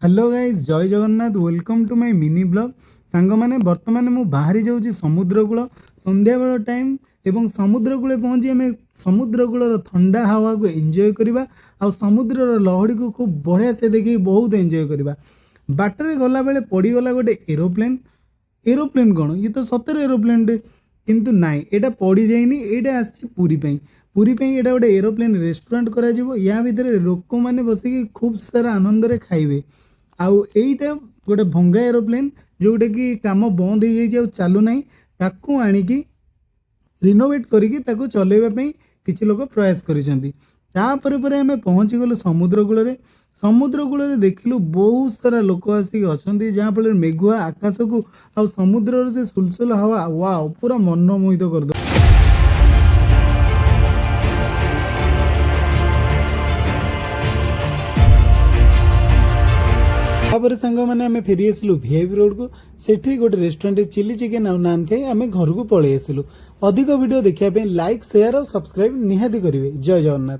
Hello guys जय Jagannath welcome to my mini blog song मैंने बर्तमान मु बाहरी जाऊँगी समुद्र कूल संध्या बेल टाइम एवं समुद्र कूले पहुँची आम समुद्र कूलर ठंडा हावा को एंजॉय करवा आ समुद्र लहड़ी को खूब बढ़िया से देखिए बहुत एंजॉय करवा बाटर गला बेले पड़गला गोटे एरोप्लेन एरोप्लेन कौन ये तो सतर एरोप्लेन टे किंतु नाई एटा पड़ी जाइनी एटा आसी पुरी पई पुरी पई एटा गोटे एरोप्लेन रेस्टोरेंट करा जिवो या भितर लोक मैंने बसिकी खूब सारा आनंद रे खाइबे आउ एइटा गोटे भंगा एरोप्लेन जोटा कि काम बंद हो जाए चलू ना ताकू आणिकी रिनोवेट करिकी ताकू चलेबा पई किछि लोक प्रयास करिसेंती तापर पर आमे पहुंची गलु समुद्र कूल देखिलु बहुत सारा लोक आसिक अछंती जहाँ फल मेघुआ आकाश को आ समुद्र से सुलसुल हवा वाओ पूरा मनमोहित कर दो। तापर सांग मैंने आम फेरी आसलु वीआईपी रोड को सेठी गोटे रेस्टोरेंट चिली चिकेन आउ नान खाई आम घर को पलि आसलु। अधिक वीडियो देखिए लाइक शेयर और सब्सक्राइब निहाती करेंगे। जय जगन्नाथ।